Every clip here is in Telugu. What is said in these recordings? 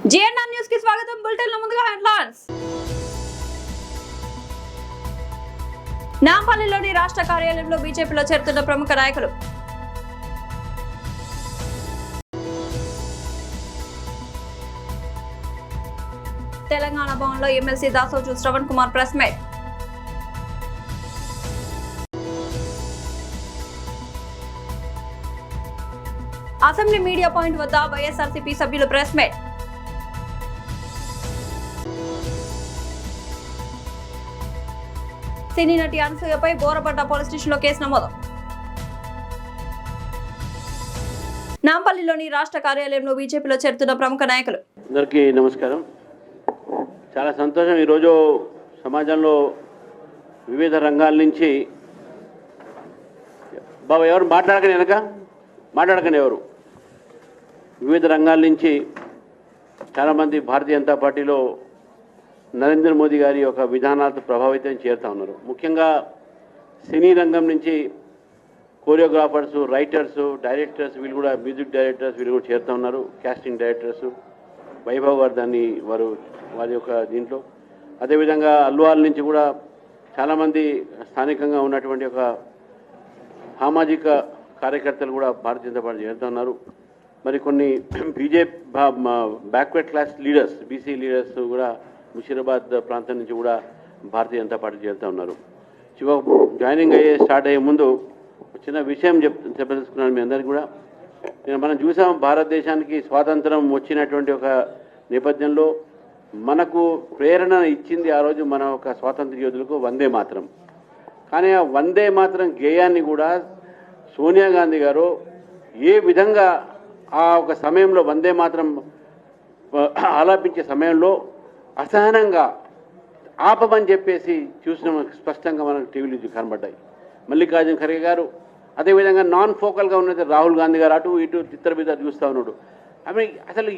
జిఎన్ఆర్ న్యూస్ కి స్వాగతం. బులెటిన్ లో ముందుగా హెడ్లైన్స్. నాంపల్లిలోని రాష్ట్ర కార్యాలయంలో బీజేపీలో చేరుతున్న ప్రముఖ నాయకులు. తెలంగాణ భవన్లో MLC Dasoju Shravan Kumar press meet. Assembly media point వద్ద వైఎస్ఆర్సీపీ సభ్యులు ప్రెస్ మీట్. సినీ నటి అనసూయపై బోరపడ్డ పోలీస్ స్టేషన్లో కేసు నమోదు. నాంపల్లిలోని రాష్ట్ర కార్యాలయంలో బీజేపీలో చేరుతున్న ప్రముఖ నాయకులు. అందరికీ నమస్కారం. చాలా సంతోషం. ఈరోజు సమాజంలో వివిధ రంగాల నుంచి బాబా ఎవరు మాట్లాడకని ఎవరు వివిధ రంగాల నుంచి చాలామంది భారతీయ జనతా పార్టీలో నరేంద్ర మోదీ గారి యొక్క విధానాలతో ప్రభావితం చేరుతూ ఉన్నారు. ముఖ్యంగా సినీ రంగం నుంచి కోరియోగ్రాఫర్స్, రైటర్స్, డైరెక్టర్స్, వీళ్ళు కూడా మ్యూజిక్ డైరెక్టర్స్ వీళ్ళు కూడా చేరుతూ ఉన్నారు. కాస్టింగ్ డైరెక్టర్స్ వైభవ్ గారు దాన్ని వారి యొక్క దీంట్లో, అదేవిధంగా అల్వాల్ నుంచి కూడా చాలామంది స్థానికంగా ఉన్నటువంటి ఒక సామాజిక కార్యకర్తలు కూడా భారతీయ జనతా పార్టీ చేరుతూ ఉన్నారు. మరి కొన్ని BJP backward class leaders, BC leaders కూడా ముషీరాబాద్ ప్రాంతం నుంచి కూడా భారతీయ జనతా పార్టీ చేరుతూ ఉన్నారు. జాయినింగ్ స్టార్ట్ అయ్యే ముందు చిన్న విషయం చెప్పదలుచుకున్నాను మీ అందరికీ కూడా. మనం చూసాం, భారతదేశానికి స్వాతంత్రం వచ్చినటువంటి ఒక నేపథ్యంలో మనకు ప్రేరణ ఇచ్చింది ఆ రోజు మన ఒక స్వాతంత్ర యోధులకు వందే మాతరం. కానీ ఆ వందే మాతరం గేయాన్ని కూడా సోనియా గాంధీ గారు ఏ విధంగా ఆ ఒక సమయంలో వందే మాతరం ఆలాపించే సమయంలో అసహనంగా ఆపమని చెప్పేసి చూసిన స్పష్టంగా మనకు టీవీలో కనబడ్డాయి. మల్లికార్జున ఖర్గే గారు, అదేవిధంగా నాన్ ఫోకల్గా ఉన్నది రాహుల్ గాంధీ గారు అటు ఇటు తిత్తరబిద్దర చూస్తూ ఉన్నాడు. అసలు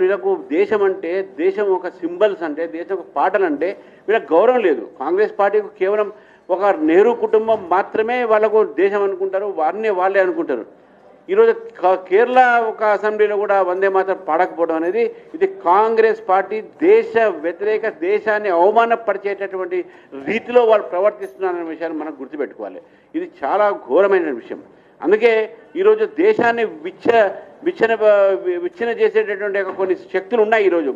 వీళ్ళకు దేశం అంటే, దేశం ఒక సింబల్స్ అంటే, దేశం ఒక పాటలు అంటే వీళ్ళకి గౌరవం లేదు. కాంగ్రెస్ పార్టీకి కేవలం ఒక నెహ్రూ కుటుంబం మాత్రమే వాళ్ళకు దేశం అనుకుంటారు, వారిని వాళ్ళే అనుకుంటారు. ఈరోజు కేరళ ఒక అసెంబ్లీలో కూడా వందే మాతరం పాడకపోవడం అనేది ఇది కాంగ్రెస్ పార్టీ దేశ వ్యతిరేక, దేశాన్ని అవమానపరిచేటటువంటి రీతిలో వాళ్ళు ప్రవర్తిస్తున్నారనే విషయాన్ని మనం గుర్తుపెట్టుకోవాలి. ఇది చాలా ఘోరమైన విషయం. అందుకే ఈరోజు దేశాన్ని విచ్ఛిన్న చేసేటటువంటి కొన్ని శక్తులు ఉన్నాయి. ఈరోజు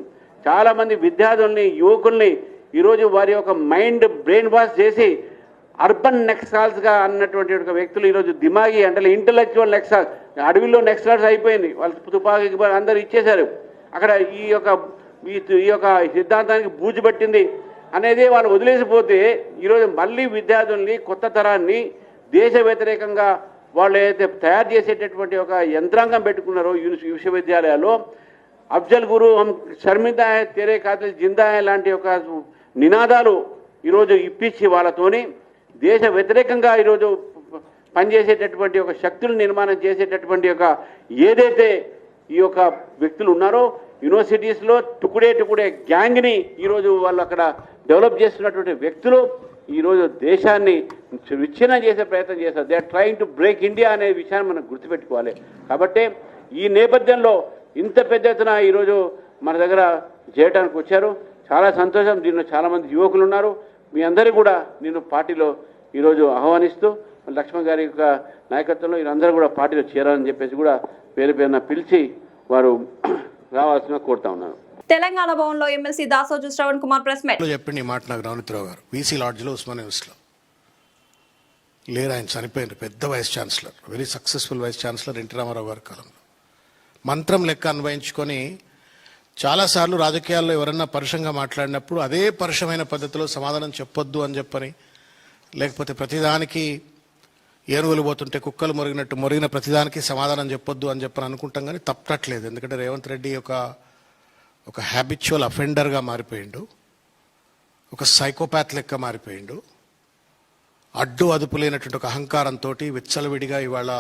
చాలామంది విద్యార్థుల్ని, యువకుల్ని ఈరోజు వారి యొక్క మైండ్ బ్రెయిన్ వాష్ చేసి అర్బన్ నెక్సాల్స్గా అన్నటువంటి ఒక వ్యక్తులు ఈరోజు దిమాగి అంటే ఇంటలెక్చువల్ నెక్సాల్స్, అడవిలో నెక్సాల్స్ అయిపోయింది. వాళ్ళు తుపాకీ అందరూ ఇచ్చేశారు. అక్కడ ఈ యొక్క సిద్ధాంతానికి బూజు పట్టింది అనేది వాళ్ళు వదిలేసిపోతే ఈరోజు మళ్ళీ విద్యార్థుల్ని, కొత్త తరాన్ని దేశ వ్యతిరేకంగా వాళ్ళు ఏదైతే తయారు చేసేటటువంటి ఒక యంత్రాంగం పెట్టుకున్నారో విశ్వవిద్యాలయాల్లో, అఫ్జల్ గురు హమ్ షర్మిందా హై తెరే ఖాతిర్ జిందా హై లాంటి ఒక నినాదాలు ఈరోజు ఇప్పించి వాళ్ళతోని దేశ వ్యతిరేకంగా ఈరోజు పనిచేసేటటువంటి ఒక శక్తులు నిర్మాణం చేసేటటువంటి ఒక ఏదైతే ఈ యొక్క వ్యక్తులు ఉన్నారో యూనివర్సిటీస్లో టుకుడే గ్యాంగ్ని ఈరోజు వాళ్ళు అక్కడ డెవలప్ చేస్తున్నటువంటి వ్యక్తులు ఈరోజు దేశాన్ని విచ్ఛిన్నం చేసే ప్రయత్నం చేస్తారు. They are trying to break India అనే విషయాన్ని మనం గుర్తుపెట్టుకోవాలి. కాబట్టి ఈ నేపథ్యంలో ఇంత పెద్ద ఎత్తున ఈరోజు మన దగ్గర చేయడానికి వచ్చారు. చాలా సంతోషం. దీనిలో చాలామంది యువకులు ఉన్నారు. మీ అందరూ కూడా నేను పార్టీలో ఈరోజు ఆహ్వానిస్తూ లక్ష్మణ్ గారి యొక్క నాయకత్వంలో వీరందరూ కూడా పార్టీలో చేరాలని చెప్పేసి కూడా పేరు పేరున పిలిచి వారు రావాల్సిన కోరుతా ఉన్నాను. తెలంగాణ భవన్లో MLC Dasoju Shravan Kumar press meet. చెప్పండి ఈ మాట నాకు నవనీతరావు గారు వీసీ లాడ్జ్లో ఉస్మానియాలో లేరు. ఆయన చనిపోయినారు. పెద్ద vice chancellor, very successful vice chancellor NT Rama Rao గారి కాలంలో. మంత్రం లెక్క అన్వయించుకొని చాలాసార్లు రాజకీయాల్లో ఎవరన్నా పరుషంగా మాట్లాడినప్పుడు అదే పరుషమైన పద్ధతిలో సమాధానం చెప్పొద్దు అని చెప్పని, లేకపోతే ప్రతిదానికి ఏనుగులు పోతుంటే కుక్కలు మొరిగిన ప్రతిదానికి సమాధానం చెప్పొద్దు అని చెప్పని అనుకుంటాం. కానీ తప్పట్లేదు. ఎందుకంటే రేవంత్ రెడ్డి ఒక హ్యాబిచువల్ అఫెండర్గా మారిపోయిండు, ఒక సైకోపాత్ లెక్క మారిపోయిండు. అడ్డు అదుపు లేనటువంటి ఒక అహంకారంతో విచ్చలవిడిగా ఇవాళ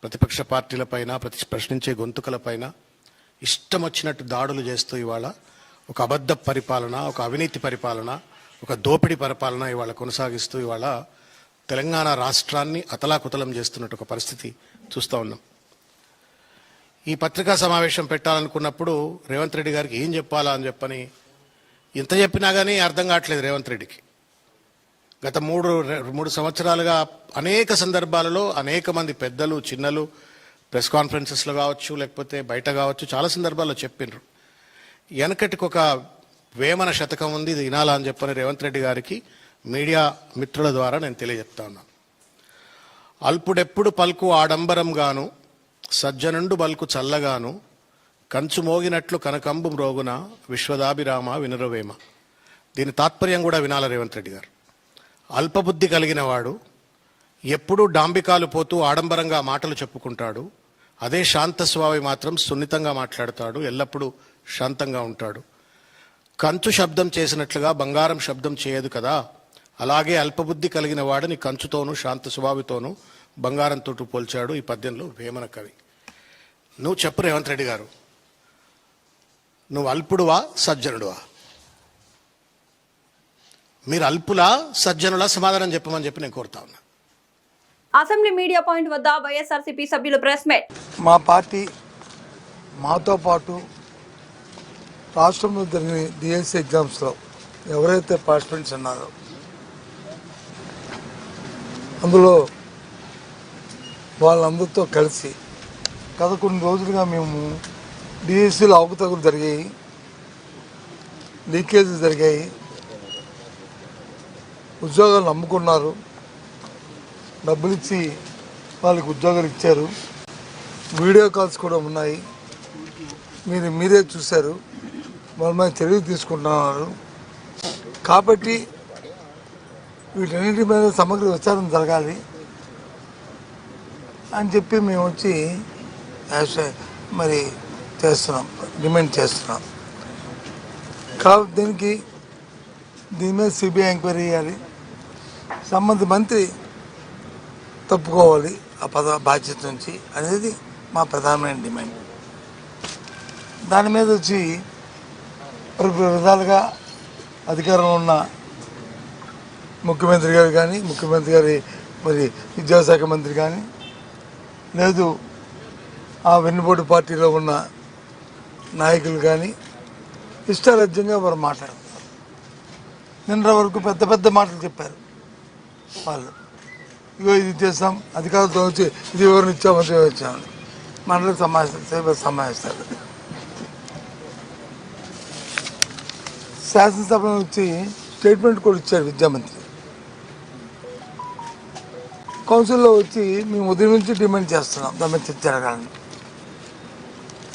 ప్రతిపక్ష పార్టీలపైన, ప్రశ్నించే గొంతుకలపైన ఇష్టం వచ్చినట్టు దాడులు చేస్తూ ఇవాళ ఒక అబద్ధ పరిపాలన, ఒక అవినీతి పరిపాలన, ఒక దోపిడీ పరిపాలన ఇవాళ కొనసాగిస్తూ ఇవాళ తెలంగాణ రాష్ట్రాన్ని అతలాకుతలం చేస్తున్నట్టు ఒక పరిస్థితి చూస్తూ ఉన్నాం. ఈ పత్రికా సమావేశం పెట్టాలనుకున్నప్పుడు రేవంత్ రెడ్డి గారికి ఏం చెప్పాలా అని చెప్పని ఇంత చెప్పినా కానీ అర్థం కావట్లేదు రేవంత్ రెడ్డికి. గత మూడు సంవత్సరాలుగా అనేక సందర్భాలలో అనేక మంది పెద్దలు చిన్నలు ప్రెస్ కాన్ఫరెన్సెస్లో కావచ్చు లేకపోతే బయట కావచ్చు చాలా సందర్భాల్లో చెప్పిండ్రు. వెనకటికి ఒక వేమన శతకం ఉంది, ఇది వినాలా అని చెప్పని రేవంత్ రెడ్డి గారికి మీడియా మిత్రుల ద్వారా నేను తెలియజెప్తా ఉన్నాను. అల్పుడెప్పుడు పలుకు ఆడంబరం గాను, సజ్జనుండు బల్కు చల్లగాను, కంచు మోగినట్లు కనకంబు మ్రోగున, విశ్వదాభిరామ వినురవేమ. దీని తాత్పర్యం కూడా వినాల రేవంత్ రెడ్డి గారు. అల్పబుద్ధి కలిగిన వాడు ఎప్పుడూ డాంబికాలు పోతూ ఆడంబరంగా మాటలు చెప్పుకుంటాడు. అదే శాంత స్వభావి మాత్రం సున్నితంగా మాట్లాడతాడు, ఎల్లప్పుడూ శాంతంగా ఉంటాడు. కంచు శబ్దం చేసినట్లుగా బంగారం శబ్దం చేయదు కదా, అలాగే అల్పబుద్ధి కలిగిన వాడిని కంచుతోనూ శాంత స్వభావితోనూ బంగారంతో పోల్చాడు ఈ పద్యంలో వేమన కవి. నువ్వు చెప్పు రేవంత్ రెడ్డి గారు, నువ్వు అల్పుడువా సజ్జనుడువా? మీరు అల్పులా సజ్జనులా సమాధానం చెప్పమని చెప్పి నేను కోరుతా ఉన్నా. అసెంబ్లీ మీడియా పాయింట్ వద్ద వైఎస్ఆర్సీపీ సభ్యులు ప్రెస్ మీట్. మా పార్టీ మాతో పాటు రాష్ట్రంలో జరిగిన డిఎస్సి ఎగ్జామ్స్లో ఎవరైతే పార్టిసిపెంట్స్ ఉన్నారో అందులో వాళ్ళందరితో కలిసి గత కొన్ని రోజులుగా మేము డిఎస్సిలో అవకతవకలు జరిగాయి, లీకేజీలు జరిగాయి, ఉద్యోగాలు నమ్ముకున్నారు, డబ్బులు ఇచ్చి వాళ్ళకి ఉద్యోగాలు ఇచ్చారు, వీడియో కాల్స్ కూడా ఉన్నాయి, మీరే చూశారు, వాళ్ళ మీద చర్యలు తీసుకుంటున్నారు. కాబట్టి వీటన్నిటి మీద సమగ్ర విచారణ జరగాలి అని చెప్పి మేము వచ్చి మరి చేస్తున్నాం, డిమాండ్ చేస్తున్నాం. కాబట్టి దీని మీద సిబిఐ ఎంక్వైరీ చేయాలి, సంబంధిత మంత్రి తప్పుకోవాలి ఆ బాధ్యత నుంచి అనేది మా ప్రధానమైన డిమాండ్. దాని మీద వచ్చి విధాలుగా అధికారంలో ఉన్న ముఖ్యమంత్రి గారు కానీ, ముఖ్యమంత్రి గారి మరి విద్యాశాఖ మంత్రి కానీ, లేదు ఆ వెన్నుపోటు పార్టీలో ఉన్న నాయకులు కానీ ఇష్టారాజ్యంగా వారు మాట్లాడుతున్నారు. నిన్న వరకు పెద్ద పెద్ద మాటలు చెప్పారు వాళ్ళు. ఇగో ఇది చేస్తాం, అధికారులతో వచ్చి ఇది వివరణ ఇచ్చాము, అది వచ్చామని మండలి సమావేశాలు శాసనసభలో వచ్చి స్టేట్మెంట్ కూడా ఇచ్చారు విద్యామంత్రి. కౌన్సిల్లో వచ్చి మేము ఉదయం నుంచి డిమాండ్ చేస్తున్నాం దాని మీద చర్చ జరగాలని.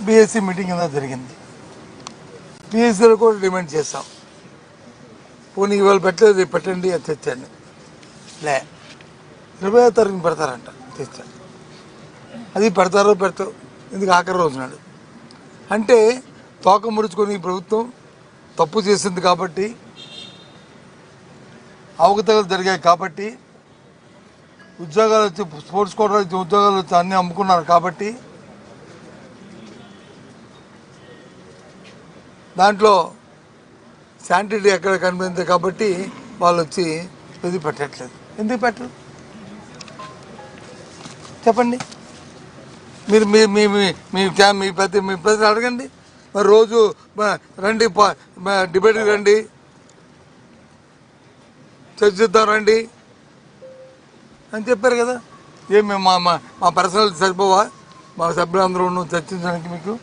బీఎస్సీ మీటింగ్ ఏదో జరిగింది, బీఎస్సీలో కూడా డిమాండ్ చేస్తాం. పోనీ ఇవాళ పెట్టలేదు, రేపు పెట్టండి అది తెచ్చండి. 20వ తారీఖున పెడతారంట, తెచ్చాను. అది పెడతారో పెడతారు, ఎందుకు ఆఖరి రోజు నాడు అంటే తోక ముడుచుకొని ఈ ప్రభుత్వం తప్పు చేసింది కాబట్టి, అవకతవకలు జరిగాయి కాబట్టి, ఉద్యోగాలు వచ్చి స్పోర్ట్స్ కోటా ఉద్యోగాలు వచ్చి అన్నీ అమ్ముకున్నారు కాబట్టి, దాంట్లో శానిటరీ ఎక్కడ కనిపించింది కాబట్టి వాళ్ళు వచ్చి ఇది పెట్టట్లేదు. ఎందుకు పెట్టరు చెప్పండి? మీరు మీ ప్రతి అడగండి. మరి రోజు రండి, డిబేట్కి రండి, చర్చిద్దాం రండి అని చెప్పారు కదా. ఏమి మా పర్సనల్ సరిపోవా మా సభ్యులందరూ చర్చించడానికి? మీకు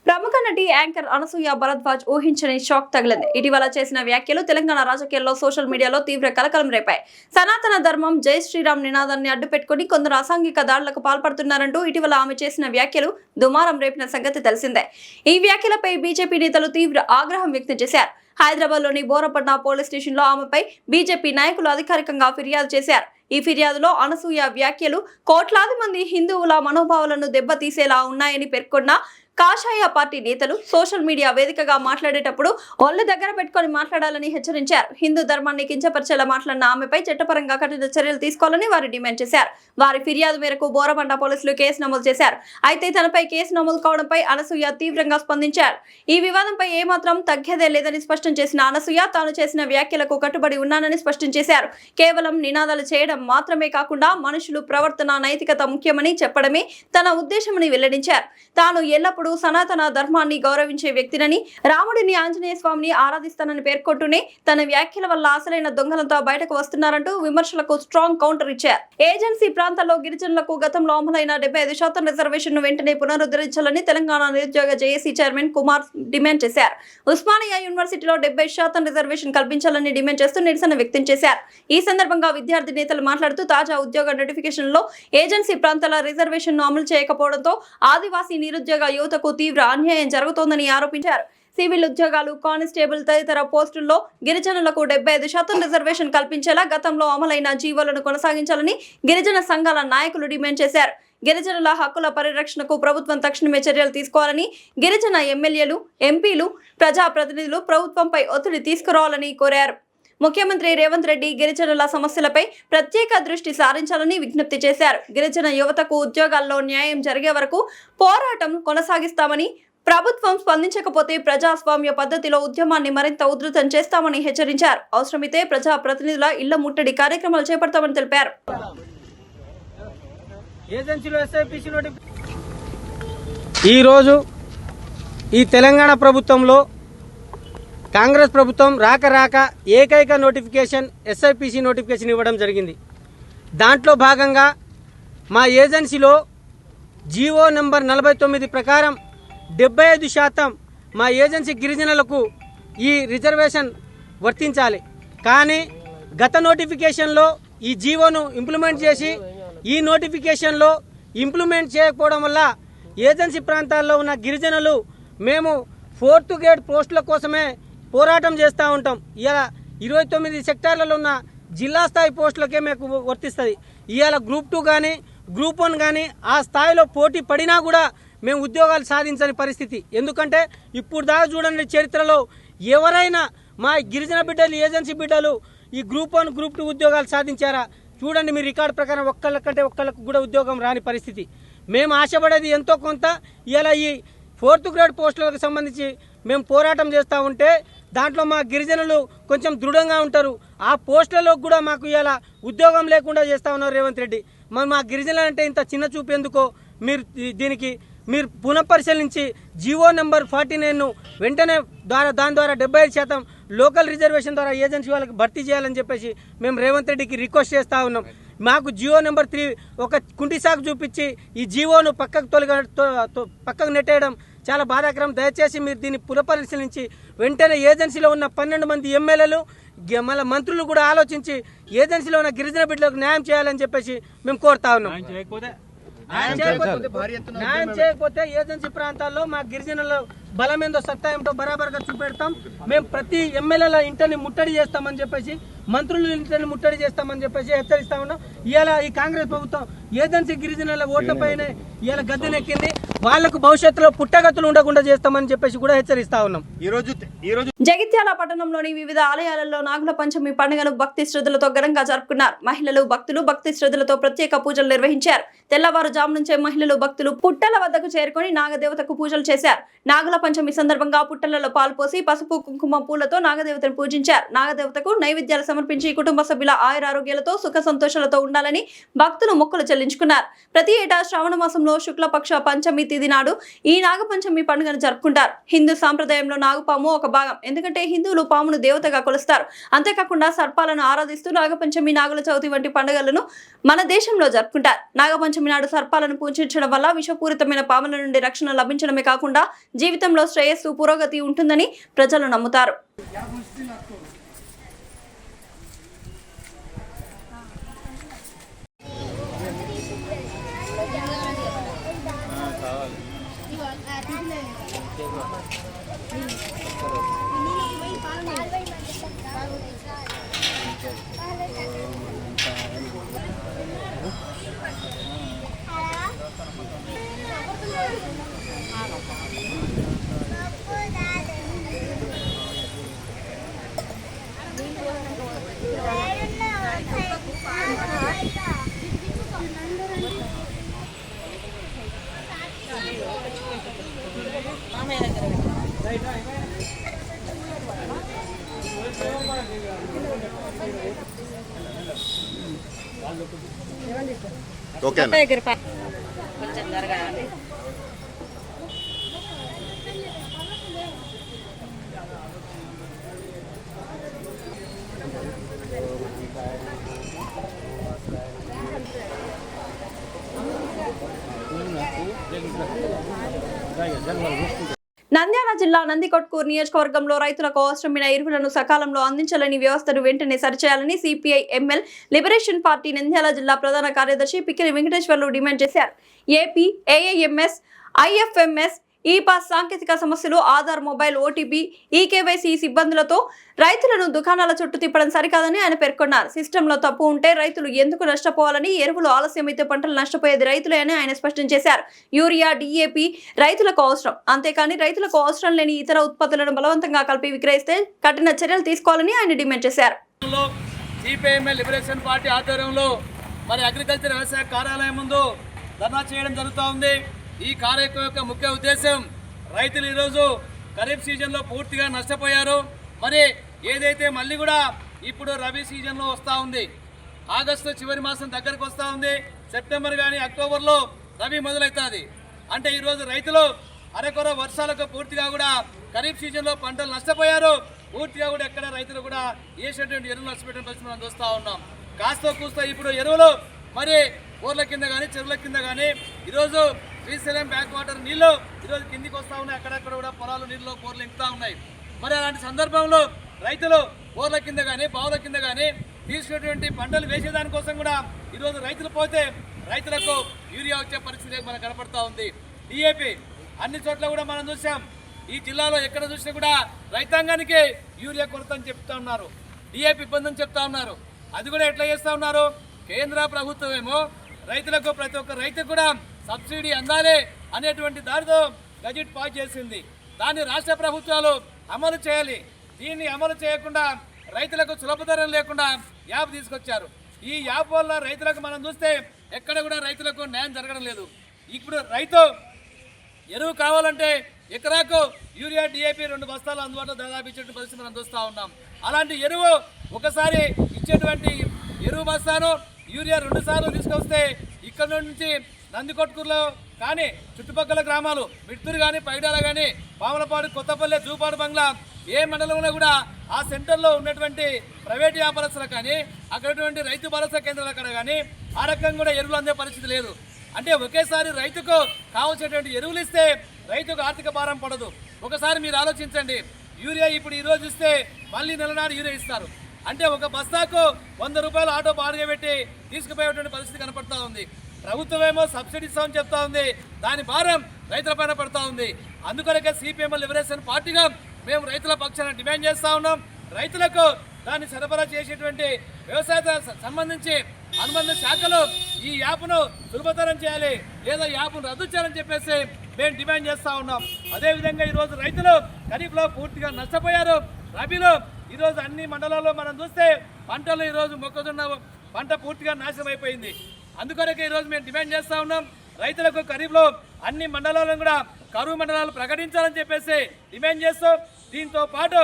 ప్రముఖ నటి యాంకర్ అనసూయ భరద్వాజ్ ఊహించని షాక్ తగిలింది. ఇటీవల చేసిన వ్యాఖ్యలు తెలంగాణ రాజకీయాల్లో సోషల్ మీడియాలో తీవ్ర కలకలం రేపాయి. సనాతన ధర్మం జై శ్రీరామ్ నినాదాన్ని అడ్డుపెట్టుకుని కొందరు అసాంఘిక దాడులకు పాల్పడుతున్నారంటూ ఇటీవల ఆమె చేసిన వ్యాఖ్యలు దుమారం రేపిన సంగతి తెలిసిందే. ఈ వ్యాఖ్యలపై బీజేపీ నేతలు తీవ్ర ఆగ్రహం వ్యక్తం చేశారు. హైదరాబాద్లోని బోరపట్న పోలీస్ స్టేషన్లో ఆమెపై బీజేపీ నాయకులు అధికారికంగా ఫిర్యాదు చేశారు. ఈ ఫిర్యాదులో అనసూయ వ్యాఖ్యలు కోట్లాది మంది హిందువుల మనోభావాలను దెబ్బతీసేలా ఉన్నాయని పేర్కొన్న కాషాయ పార్టీ నేతలు సోషల్ మీడియా వేదికగా మాట్లాడేటప్పుడు ఒళ్ళు దగ్గర పెట్టుకొని మాట్లాడాలని హెచ్చరించారు. హిందూ ధర్మాన్ని కించపరిచేలా మాట్లాడిన ఆమెపై చట్టపరంగా కఠిన చర్యలు తీసుకోవాలని వారు డిమాండ్ చేశారు. వారి ఫిర్యాదు మేరకు బోరబండ పోలీసులు కేసు నమోదు చేశారు. అయితే తనపై కేసు నమోదు కావడంపై అనసూయ తీవ్రంగా స్పందించారు. ఈ వివాదంపై ఏమాత్రం తగ్గేదే లేదని స్పష్టం చేసిన అనసూయ తాను చేసిన వ్యాఖ్యలకు కట్టుబడి ఉన్నానని స్పష్టం చేశారు. కేవలం నినాదాలు చేయడం మాత్రమే కాకుండా మనుషులు ప్రవర్తన నైతికత ముఖ్యమని చెప్పడమే తన ఉద్దేశమని వెల్లడించారు. తాను ఎల్లప్పుడూ సనాతన ధర్మాన్ని గౌరవించే వ్యక్తినని, రాముడిని ఆంజనేయ స్వామిని ఆరాధిస్తానని పేర్కొంటూనే తన వ్యాఖ్యల వల్ల అసలైన దొంగలంతా బయటకు వస్తున్నారంటూ విమర్శలకు స్ట్రాంగ్ కౌంటర్ ఇచ్చారు. ఏజెన్సీ ప్రాంతాల్లో గిరిజనులకు గతంలో అమలైన 75% రిజర్వేషన్ ను వెంటనే పునరుద్ధరించాలని తెలంగాణ నిరుద్యోగ జేఏసీ చైర్మన్ కుమార్ డిమాండ్ చేశారు. ఉస్మానియా యూనివర్సిటీలో 70% రిజర్వేషన్ కల్పించాలని డిమాండ్ చేస్తూ నిరసన వ్యక్తం చేశారు. ఈ సందర్భంగా విద్యార్థి నేతలు మాట్లాడుతూ తాజా ఉద్యోగ నోటిఫికేషన్ లో ఏజెన్సీ ప్రాంతాల రిజర్వేషన్ ను అమలు చేయకపోవడంతో ఆదివాసీ నిరుద్యోగ యువతకు తీవ్ర అన్యాయం జరుగుతోందని ఆరోపించారు. సివిల్ ఉద్యోగాలు, కానిస్టేబుల్ తదితర పోస్టుల్లో గిరిజనులకు 75% రిజర్వేషన్ కల్పించేలా గతంలో అమలైన జీవోలను కొనసాగించాలని గిరిజన సంఘాల నాయకులు డిమాండ్ చేశారు. గిరిజనుల హక్కుల పరిరక్షణకు ప్రభుత్వం తక్షణమే చర్యలు తీసుకోవాలని గిరిజన ఎమ్మెల్యేలు, ఎంపీలు, ప్రజాప్రతినిధులు ప్రభుత్వంపై ఒత్తిడి తీసుకురావాలని కోరారు. ముఖ్యమంత్రి రేవంత్ రెడ్డి గిరిజనుల సమస్యలపై ప్రత్యేక దృష్టి సారించాలని విజ్ఞప్తి చేశారు. గిరిజన యువతకు ఉద్యోగాల్లో న్యాయం జరిగే వరకు పోరాటం కొనసాగిస్తామని, ప్రభుత్వం స్పందించకపోతే ప్రజాస్వామ్య పద్ధతిలో ఉద్యమాన్ని మరింత ఉధృతం చేస్తామని హెచ్చరించారు. అవసరమైతే ప్రజాప్రతినిధుల ఇళ్ల ముట్టడి కార్యక్రమాలు చేపడతామని తెలిపారు. ఈరోజు ఈ తెలంగాణ ప్రభుత్వంలో కాంగ్రెస్ ప్రభుత్వం రాక ఏకైక నోటిఫికేషన్ ఎస్ఐపిసి నోటిఫికేషన్ ఇవ్వడం జరిగింది. దాంట్లో భాగంగా మా ఏజెన్సీలో జీవో నెంబర్ 49 ప్రకారం 75% మా ఏజెన్సీ గిరిజనులకు ఈ రిజర్వేషన్ వర్తించాలి. కానీ గత నోటిఫికేషన్లో ఈ జీవోను ఇంప్లిమెంట్ చేసి ఈ నోటిఫికేషన్లో ఇంప్లిమెంట్ చేయకపోవడం వల్ల ఏజెన్సీ ప్రాంతాల్లో ఉన్న గిరిజనులు మేము 4th గ్రేడ్ పోస్టుల కోసమే పోరాటం చేస్తూ ఉంటాం. ఇలా 29 సెక్టార్లలో ఉన్న జిల్లా స్థాయి పోస్టులకే మీకు వర్తిస్తుంది. ఇవాళ గ్రూప్ 2 కానీ గ్రూప్ 1 కానీ ఆ స్థాయిలో పోటీ పడినా కూడా మేము ఉద్యోగాలు సాధించని పరిస్థితి. ఎందుకంటే ఇప్పుడు దాకా చూడండి, చరిత్రలో ఎవరైనా మా గిరిజన బిడ్డలు, ఏజెన్సీ బిడ్డలు ఈ గ్రూప్ 1 గ్రూప్ 2 ఉద్యోగాలు సాధించారా? చూడండి, మీ రికార్డు ప్రకారం ఒక్కళ్ళకంటే ఒక్కళ్ళకు కూడా ఉద్యోగం రాని పరిస్థితి. మేము ఆశపడేది ఎంతో కొంత. ఇలా ఈ 4th గ్రేడ్ పోస్టులకు సంబంధించి మేము పోరాటం చేస్తూ ఉంటే దాంట్లో మా గిరిజనులు కొంచెం దృఢంగా ఉంటారు. ఆ పోస్టులలో కూడా మాకు ఇలా ఉద్యోగం లేకుండా చేస్తూ ఉన్నారు రేవంత్ రెడ్డి. మా గిరిజనులంటే ఇంత చిన్న చూపు ఎందుకో దీనికి మీరు పునఃపరిశీలించి జీవో నెంబర్ 49ను వెంటనే దాని ద్వారా 75% లోకల్ రిజర్వేషన్ ద్వారా ఏజెన్సీ వాళ్ళకి భర్తీ చేయాలని చెప్పేసి మేము రేవంత్ రెడ్డికి రిక్వెస్ట్ చేస్తూ ఉన్నాం. మాకు జియో నెంబర్ 3 ఒక కుంటి సాకు చూపించి ఈ జీవోను పక్కకు నెట్టేయడం చాలా బాధాకరం. దయచేసి మీరు దీన్ని పునఃపరిశీలించి వెంటనే ఏజెన్సీలో ఉన్న 12 మంది ఎమ్మెల్యేలు, మళ్ళీ మంత్రులు కూడా ఆలోచించి ఏజెన్సీలో ఉన్న గిరిజన బిడ్డలకు న్యాయం చేయాలని చెప్పేసి మేము కోరుతా ఉన్నాం. న్యాయం చేయకపోతే ఏజెన్సీ ప్రాంతాల్లో మా గిరిజనుల బలం ఏందో, సత్తా ఏమిటో బరాబర్గా చూపెడతాం. మేము ప్రతి ఎమ్మెల్యేల ఇంటిని ముట్టడి చేస్తామని చెప్పేసి, మంత్రుల ఇంటిని ముట్టడి చేస్తామని చెప్పేసి హెచ్చరిస్తా ఉన్నాం. ఇవాళ ఈ కాంగ్రెస్ ప్రభుత్వం ఏజెన్సీ గిరిజనుల ఓట్లపైనే ఇవాళ గద్దెనెక్కింది. వాళ్లకు భవిష్యత్తులో పుట్టగతులు ఉండకుండా చేస్తామని చెప్పేసి కూడా హెచ్చరిస్తా ఉన్నాం. ఈ రోజు జగిత్యాల పట్టణంలోని వివిధ ఆలయాలలో నాగుల పంచమి పండుగను భక్తి శ్రద్ధలతో ఘనంగా జరుపుకున్నారు. మహిళలు, భక్తులు భక్తి శ్రద్ధలతో ప్రత్యేక పూజలు నిర్వహించారు. తెల్లవారుజాము నుంచే మహిళలు, భక్తులు పుట్టల వద్దకు చేరుకొని నాగదేవతకు పూజలు చేశారు. నాగుల పంచమి సందర్భంగా పుట్టలలో పాలు పోసి పసుపు, కుంకుమ పూలతో నాగదేవతను పూజించారు. నాగదేవతకు నైవేద్యాలు సమర్పించి కుటుంబ సభ్యుల ఆయురారోగ్యాలతో సుఖ సంతోషాలతో ఉండాలని భక్తులు మొక్కులు చెల్లించుకున్నారు. ప్రతి ఏటా శ్రావణ మాసంలో శుక్లపక్ష పంచమి తిథి నాడు ఈ నాగపంచమి పండుగను జరుపుకుంటారు. హిందూ సాంప్రదాయంలో నాగపాము ఒక భాగం. ఎందుకంటే హిందువులు పామును దేవతగా కొలుస్తారు. అంతేకాకుండా సర్పాలను ఆరాధిస్తూ నాగపంచమి, నాగుల చవితి వంటి పండుగలను మన దేశంలో జరుపుకుంటారు. నాగపంచమి నాడు సర్పాలను పూజించడం వల్ల విషపూరితమైన పాముల నుండి రక్షణ లభించడమే కాకుండా జీవితంలో శ్రేయస్సు, పురోగతి ఉంటుందని ప్రజలు నమ్ముతారు. ఓకే అన్న. కొంచెం జరగాలి. నంద్యాల జిల్లా నందికొట్కూరు నియోజకవర్గంలో రైతులకు అవసరమైన ఎరువులను సకాలంలో అందించాలని వ్యవస్థను వెంటనే సరిచేయాలని CPI ML liberation party Nandyal జిల్లా ప్రధాన కార్యదర్శి పిక్కిలి వెంకటేశ్వర్లు డిమాండ్ చేశారు. AP AIMS IFMS e pass సాంకేతిక సమస్యలు, ఆధార్, మొబైల్, ఓటీపీ, ఈకేవైసీ సిబ్బందులతో రైతులను దుకాణాల చుట్టూ తిప్పడం సరికాదని ఆయన పేర్కొన్నారు. సిస్టంలో తప్పు ఉంటే రైతులు ఎందుకు నష్టపోవాలని, ఎరువులు ఆలస్యమైతే పంటలు నష్టపోయేది రైతులే అని ఆయన స్పష్టం చేశారు. యూరియా, డిఏపి రైతులకు అవసరం, అంతేకాని రైతులకు అవసరం లేని ఇతర ఉత్పత్తులను బలవంతంగా కలిపి విక్రయిస్తే కఠిన చర్యలు తీసుకోవాలని ఆయన డిమాండ్ చేశారు. సిపిఐఎంఎల్ లిబరేషన్ పార్టీ ఆధ్వర్యంలో మరి అగ్రికల్చర్ వ్యవసాయ కార్యాలయం ముందు ధర్నా చేయడం జరుగుతూ ఉంది. ఈ కార్యక్రమం యొక్క ముఖ్య ఉద్దేశం, రైతులు ఈరోజు ఖరీఫ్ సీజన్లో పూర్తిగా నష్టపోయారు. మరి ఏదైతే మళ్ళీ కూడా ఇప్పుడు రబీ సీజన్లో వస్తూ ఉంది, ఆగస్టు చివరి మాసం దగ్గరకు వస్తూ ఉంది, సెప్టెంబర్ కానీ అక్టోబర్లో రబీ మొదలవుతుంది. అంటే ఈరోజు రైతులు అరకొర వర్షాలకు పూర్తిగా కూడా ఖరీఫ్ సీజన్లో పంటలు నష్టపోయారు. పూర్తిగా కూడా ఎక్కడ రైతులు కూడా వేసేటువంటి ఎరువులు నష్టపెట్టిన పరిస్థితి మనం చూస్తూ ఉన్నాం. కాస్త కూస్తో ఇప్పుడు ఎరువులు మరి ఊర్ల కింద కానీ చెరువుల కింద కానీ ఈరోజు శ్రీశైలం బ్యాక్ వాటర్ నీళ్లు ఈరోజు కిందికి వస్తూ ఉన్నాయి. అక్కడక్కడ కూడా పొలాలు నీళ్ళు బోర్లు ఇంకుతూ ఉన్నాయి. మరి అలాంటి సందర్భంలో రైతులు బోర్ల కింద కానీ బావుల కింద కానీ తీసుకునేటువంటి పంటలు వేసేదానికోసం కూడా ఈరోజు రైతులు పోతే రైతులకు యూరియా వచ్చే పరిస్థితి మనకు కనపడతా ఉంది. డిఏపి అన్ని చోట్ల కూడా మనం చూసాం. ఈ జిల్లాలో ఎక్కడ చూసినా కూడా రైతాంగానికి యూరియా కొరత అని చెప్తా ఉన్నారు, డిఏపి ఇబ్బంది అని చెప్తా ఉన్నారు. అది కూడా ఎట్లా చేస్తూ ఉన్నారు? కేంద్ర ప్రభుత్వం ఏమో రైతులకు ప్రతి ఒక్క రైతుకు కూడా సబ్సిడీ అందాలి అనేటువంటి దారితో గజెట్ పాస్ చేసింది. దాన్ని రాష్ట్ర ప్రభుత్వాలు అమలు చేయాలి. దీన్ని అమలు చేయకుండా రైతులకు సులభతరం లేకుండా యాప్ తీసుకొచ్చారు. ఈ యాప్ వల్ల రైతులకు మనం చూస్తే ఎక్కడ కూడా రైతులకు న్యాయం జరగడం లేదు. ఇప్పుడు రైతు ఎరువు కావాలంటే ఎకరాకు యూరియా, డిఏపి 2 బస్తాలు అందుబాటులో దాదాపు ఇచ్చే పరిస్థితి మనం చూస్తూ ఉన్నాం. అలాంటి ఎరువు ఒకసారి ఇచ్చేటువంటి ఎరువు బస్తాను యూరియా 2 సార్లు తీసుకొస్తే ఇక్కడ నుంచి నందికొట్కూరులో కానీ చుట్టుపక్కల గ్రామాలు మిడ్తూరు కానీ, పైడాల కానీ, పాములపాడు, కొత్తపల్లె, జూపాడు, బంగ్లా ఏ మండలంలో కూడా ఆ సెంటర్లో ఉన్నటువంటి ప్రైవేట్ వ్యాపారస్తులకు కానీ అక్కడటువంటి రైతు భరోసా కేంద్రాల అక్కడ కానీ ఆ రకంగా కూడా ఎరువులు అందే పరిస్థితి లేదు. అంటే ఒకేసారి రైతుకు కావాల్సినటువంటి ఎరువులు ఇస్తే రైతుకు ఆర్థిక భారం పడదు. ఒకసారి మీరు ఆలోచించండి, యూరియా ఇప్పుడు ఈరోజు ఇస్తే మళ్ళీ నెలనాడు యూరియా ఇస్తారు. అంటే ఒక బస్తాకు 100 రూపాయలు ఆటో బాడుగ పెట్టి తీసుకుపోయేటువంటి పరిస్థితి కనపడతా ఉంది. ప్రభుత్వం ఏమో సబ్సిడీ ఇస్తామని చెప్తా ఉంది, దాని భారం రైతుల పైన పడతా ఉంది. అందుకొరకే సిపిఎంఎల్ లిబరేషన్ పార్టీగా మేము రైతుల పక్షాన డిమాండ్ చేస్తూ ఉన్నాం. రైతులకు దాన్ని సరఫరా చేసేటువంటి వ్యవసాయ సంబంధించి అనుబంధ శాఖలు ఈ యాప్ను సులభతరం చేయాలి, లేదా యాప్ను రద్దు చేయాలని చెప్పేసి మేము డిమాండ్ చేస్తూ ఉన్నాం. అదేవిధంగా ఈరోజు రైతులు ఖరీఫ్లో పూర్తిగా నష్టపోయారు. రబీలో ఈరోజు అన్ని మండలాల్లో మనం చూస్తే పంటలు ఈరోజు మొక్కజొన్న పంట పూర్తిగా నాశనం అయిపోయింది. అందుకొరకే ఈరోజు మేము డిమాండ్ చేస్తూ ఉన్నాం, రైతులకు ఖరీఫ్లో అన్ని మండలాలను కూడా కరువు మండలాలు ప్రకటించాలని చెప్పేసి డిమాండ్ చేస్తాం. దీంతో పాటు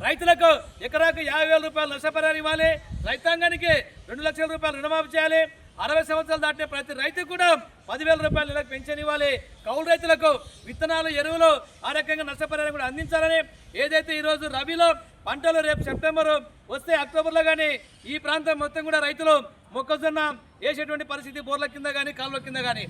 రైతులకు ఎకరాకు 50,000 రూపాయలు నష్టపరిహారం ఇవ్వాలి, రైతాంగానికి 2 లక్షల రూపాయలు రుణమాఫీ చేయాలి, 60 సంవత్సరాలు దాటిన ప్రతి రైతుకు కూడా 10,000 రూపాయలు నెలకు పెన్షన్ ఇవ్వాలి, కౌలు రైతులకు విత్తనాలు, ఎరువులు ఆ రకంగా నష్టపరిహారం కూడా అందించాలని. ఏదైతే ఈరోజు రబీలో పంటలు రేపు సెప్టెంబర్ వస్తే అక్టోబర్లో కానీ ఈ ప్రాంతం మొత్తం కూడా రైతులు మొక్కజొన్న వేసేటువంటి పరిస్థితి బోర్ల కింద కానీ కాలువ కింద కానీ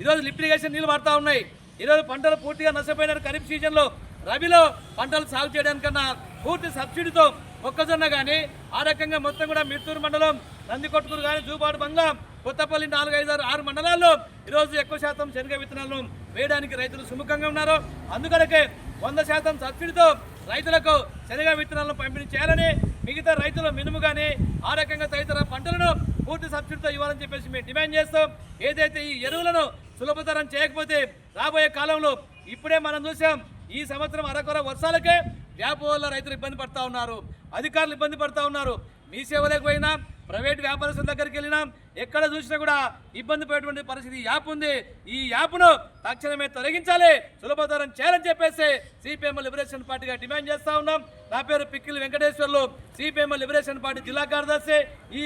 ఈరోజు లిఫ్ట్ ఇరిగేషన్ నీళ్ళు పడతా ఉన్నాయి. ఈరోజు పంటలు పూర్తిగా నష్టపోయినారు. ఖరీఫ్ సీజన్లో రబీలో పంటలు సాగు చేయడానికన్నా పూర్తి సబ్సిడీతో మొక్కజొన్న కానీ ఆ రకంగా మొత్తం కూడా మిడ్తూరు మండలం, నందికొట్కూరు కానీ, జూపాడు, బంగ్లా, కొత్తపల్లి 4, 5, 6 మండలాల్లో ఈరోజు ఎక్కువ శాతం శనగ విత్తనాలను వేయడానికి రైతులు సుముఖంగా ఉన్నారు. అందుకనే 100% సబ్సిడీతో రైతులకు శనగ విత్తనాలను పంపిణీ చేయాలని, మిగతా రైతుల మినుము కానీ ఆ రకంగా తదితర పంటలను పూర్తి సబ్సిడీతో ఇవ్వాలని చెప్పేసి మేము డిమాండ్ చేస్తాం. ఏదైతే ఈ ఎరువులను సులభతరం చేయకపోతే రాబోయే కాలంలో ఇప్పుడే మనం చూసాం, ఈ సంవత్సరం అరకొర వర్షాలకే వ్యాప వల్ల రైతులు ఇబ్బంది పడతా ఉన్నారు, అధికారులు ఇబ్బంది పడతా ఉన్నారు. మీ సేవలకు పోయినా, ప్రైవేట్ వ్యాపారస్తుల దగ్గరికి వెళ్ళినా, ఎక్కడ చూసినా కూడా ఇబ్బంది పడేటువంటి పరిస్థితి యాప్ ఉంది. ఈ యాప్ను తక్షణమే తొలగించాలి, సులభతరం చేయాలని చెప్పేసి సిపిఎం లిబరేషన్ పార్టీగా డిమాండ్ చేస్తా ఉన్నాం. నా పేరు Pikkili Venkateswarlu, CPM liberation party జిల్లా కార్యదర్శి. ఈ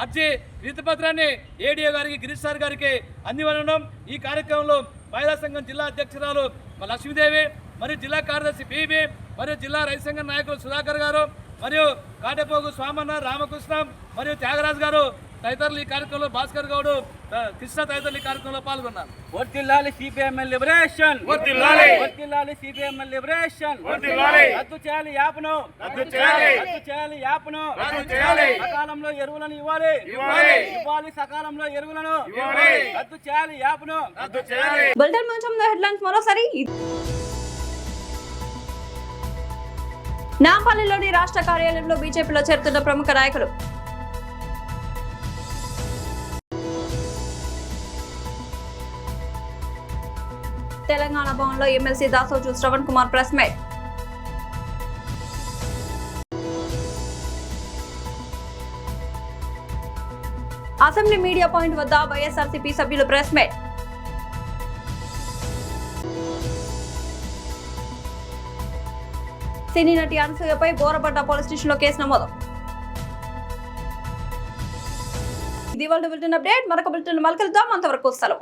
అర్జీ వినతిపత్రాన్ని ఏడీఓ గారికి, గిరీష్ సార్ గారికి అందివనం. ఈ కార్యక్రమంలో మహిళా సంఘం జిల్లా అధ్యక్షురాలు లక్ష్మీదేవి, మరియు జిల్లా కార్యదర్శి బీబీ, మరియు జిల్లా రైతు సంఘం నాయకులు సుధాకర్ గారు, మరియు కాటేపోగు స్వామన్న, రామకృష్ణ, మరియు త్యాగరాజు గారు తదితరులు ఈ కార్యక్రమంలో, భాస్కర్ గౌడ్, కృష్ణ తదితరులు ఈ కార్యక్రమంలో పాల్గొన్నారు. వర్ధిల్లాలి సిపిఎంఎల్ లిబరేషన్, వర్ధిల్లాలి. వర్ధిల్లాలి సిపిఎంఎల్ లిబరేషన్, వర్ధిల్లాలి. రద్దు చేయాలి యాప్ను, రద్దు చేయాలి. రద్దు చేయాలి యాప్ను, రద్దు చేయాలి. సకాలంలో ఎరువులను ఇవ్వాలి, ఇవ్వాలి. ఇవ్వాలి సకాలంలో ఎరువులను, ఇవ్వాలి. రద్దు చేయాలి యాప్ను, రద్దు చేయాలి. బులెటిన్ ముంచం హెడ్లైన్స్ మరోసారి. నాంపల్లిలోని రాష్ట్ర కార్యాలయంలో బీజేపీలో చేరుతున్న ప్రముఖ నాయకులు. తెలంగాణ భవన్లో MLC Dasoju Shravan Kumar press meet. Assembly media point వద్ద వైఎస్ఆర్సీపీ సభ్యులు ప్రెస్ మీట్. సినీ నటి అనసూయపై బోరబండ పోలీస్ స్టేషన్లో కేసు నమోదు. ఇది వాళ్ళ బులెటిన్ అప్డేట్. మరొక బులెటిన్ మళ్ళీ కలుద్దాం. అంతవరకు సెలవు.